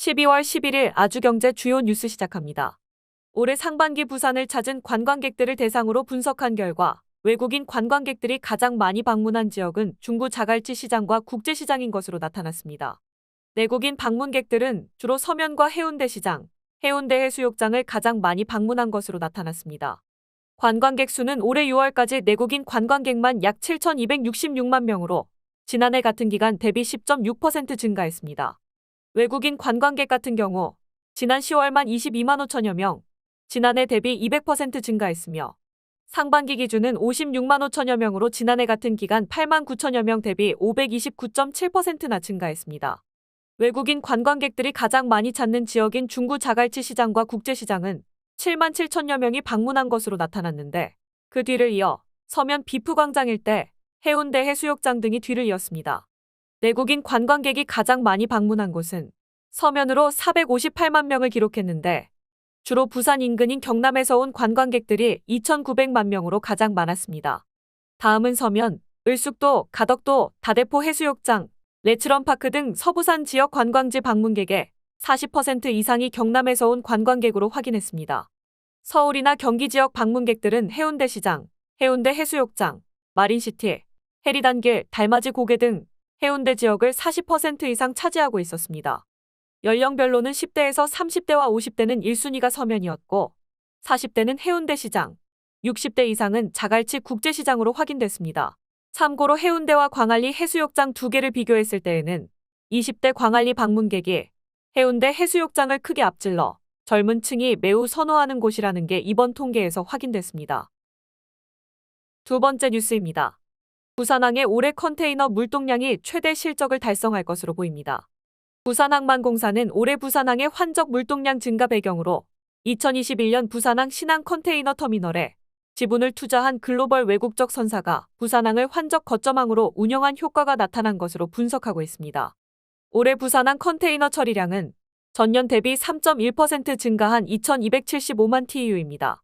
12월 11일 아주경제 주요 뉴스 시작합니다. 올해 상반기 부산을 찾은 관광객들을 대상으로 분석한 결과 외국인 관광객들이 가장 많이 방문한 지역은 중구 자갈치 시장과 국제시장인 것으로 나타났습니다. 내국인 방문객들은 주로 서면과 해운대 시장, 해운대 해수욕장을 가장 많이 방문한 것으로 나타났습니다. 관광객 수는 올해 6월까지 내국인 관광객만 약 7,266만 명으로 지난해 같은 기간 대비 10.6% 증가했습니다. 외국인 관광객 같은 경우 지난 10월만 22만 5천여 명, 지난해 대비 200% 증가했으며 상반기 기준은 56만 5천여 명으로 지난해 같은 기간 8만 9천여 명 대비 529.7%나 증가했습니다. 외국인 관광객들이 가장 많이 찾는 지역인 중구 자갈치 시장과 국제시장은 7만 7천여 명이 방문한 것으로 나타났는데 그 뒤를 이어 서면 비프광장 일대, 해운대 해수욕장 등이 뒤를 이었습니다. 내국인 관광객이 가장 많이 방문한 곳은 서면으로 458만 명을 기록했는데 주로 부산 인근인 경남에서 온 관광객들이 2,900만 명으로 가장 많았습니다. 다음은 서면, 을숙도, 가덕도, 다대포 해수욕장, 레츠런파크 등 서부산 지역 관광지 방문객의 40% 이상이 경남에서 온 관광객으로 확인했습니다. 서울이나 경기 지역 방문객들은 해운대 시장, 해운대 해수욕장, 마린시티, 해리단길, 달맞이 고개 등 해운대 지역을 40% 이상 차지하고 있었습니다. 연령별로는 10대에서 30대와 50대는 1순위가 서면이었고 40대는 해운대 시장, 60대 이상은 자갈치 국제시장으로 확인됐습니다. 참고로 해운대와 광안리 해수욕장 두 개를 비교했을 때에는 20대 광안리 방문객이 해운대 해수욕장을 크게 앞질러 젊은 층이 매우 선호하는 곳이라는 게 이번 통계에서 확인됐습니다. 두 번째 뉴스입니다. 부산항의 올해 컨테이너 물동량이 최대 실적을 달성할 것으로 보입니다. 부산항만공사는 올해 부산항의 환적 물동량 증가 배경으로 2021년 부산항 신항 컨테이너 터미널에 지분을 투자한 글로벌 외국적 선사가 부산항을 환적 거점항으로 운영한 효과가 나타난 것으로 분석하고 있습니다. 올해 부산항 컨테이너 처리량은 전년 대비 3.1% 증가한 2,275만 TEU입니다.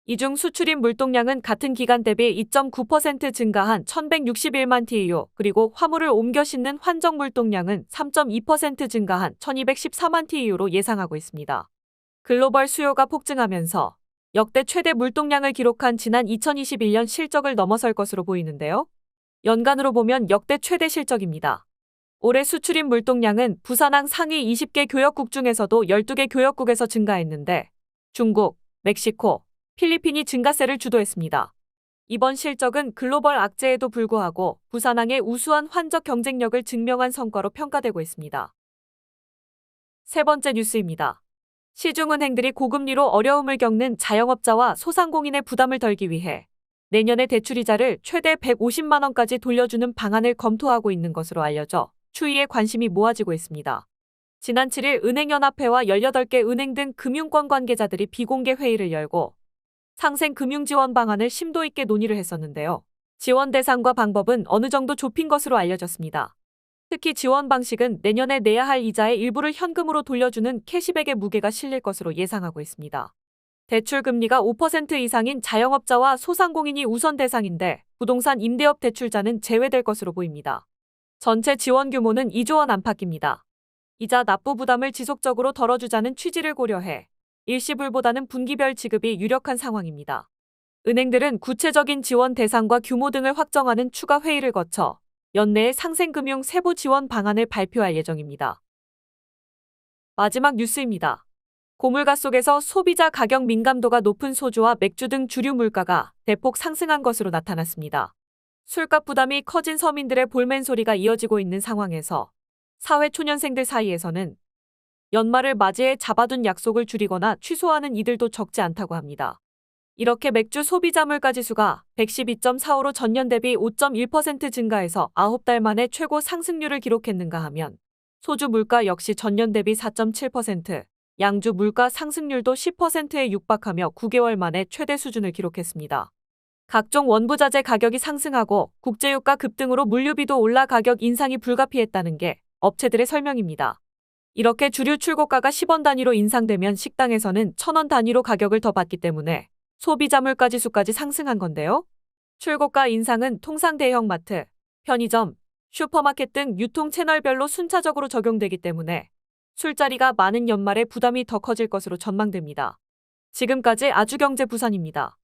이 중 수출입 물동량은 같은 기간 대비 2.9% 증가한 1,161만 TEU, 그리고 화물을 옮겨 싣는 환적 물동량은 3.2% 증가한 1,214만 TEU로 예상하고 있습니다. 글로벌 수요가 폭증하면서 역대 최대 물동량을 기록한 지난 2021년 실적을 넘어설 것으로 보이는데요. 연간으로 보면 역대 최대 실적입니다. 올해 수출입 물동량은 부산항 상위 20개 교역국 중에서도 12개 교역국에서 증가했는데 중국, 멕시코, 필리핀이 증가세를 주도했습니다. 이번 실적은 글로벌 악재에도 불구하고 부산항의 우수한 환적 경쟁력을 증명한 성과로 평가되고 있습니다. 세 번째 뉴스입니다. 시중은행들이 고금리로 어려움을 겪는 자영업자와 소상공인의 부담을 덜기 위해 내년에 대출이자를 최대 150만 원까지 돌려주는 방안을 검토하고 있는 것으로 알려져 추이에 관심이 모아지고 있습니다. 지난 7일 은행연합회와 18개 은행 등 금융권 관계자들이 비공개 회의를 열고 상생 금융 지원 방안을 심도 있게 논의를 했었는데요. 지원 대상과 방법은 어느 정도 좁힌 것으로 알려졌습니다. 특히 지원 방식은 내년에 내야 할 이자의 일부를 현금으로 돌려주는 캐시백의 무게가 실릴 것으로 예상하고 있습니다. 대출 금리가 5% 이상인 자영업자와 소상공인이 우선 대상인데 부동산 임대업 대출자는 제외될 것으로 보입니다. 전체 지원 규모는 2조 원 안팎입니다. 이자 납부 부담을 지속적으로 덜어주자는 취지를 고려해 일시불보다는 분기별 지급이 유력한 상황입니다. 은행들은 구체적인 지원 대상과 규모 등을 확정하는 추가 회의를 거쳐 연내에 상생금융 세부 지원 방안을 발표할 예정입니다. 마지막 뉴스입니다. 고물가 속에서 소비자 가격 민감도가 높은 소주와 맥주 등 주류 물가가 대폭 상승한 것으로 나타났습니다. 술값 부담이 커진 서민들의 볼멘 소리가 이어지고 있는 상황에서 사회초년생들 사이에서는 연말을 맞이해 잡아둔 약속을 줄이거나 취소하는 이들도 적지 않다고 합니다. 이렇게 맥주 소비자 물가지수가 112.45로 전년 대비 5.1% 증가해서 9달 만에 최고 상승률을 기록했는가 하면 소주 물가 역시 전년 대비 4.7%, 양주 물가 상승률도 10%에 육박하며 9개월 만에 최대 수준을 기록했습니다. 각종 원부자재 가격이 상승하고 국제유가 급등으로 물류비도 올라 가격 인상이 불가피했다는 게 업체들의 설명입니다. 이렇게 주류 출고가가 10원 단위로 인상되면 식당에서는 1,000원 단위로 가격을 더 받기 때문에 소비자 물가지수까지 상승한 건데요. 출고가 인상은 통상 대형마트, 편의점, 슈퍼마켓 등 유통 채널별로 순차적으로 적용되기 때문에 술자리가 많은 연말에 부담이 더 커질 것으로 전망됩니다. 지금까지 아주경제 부산입니다.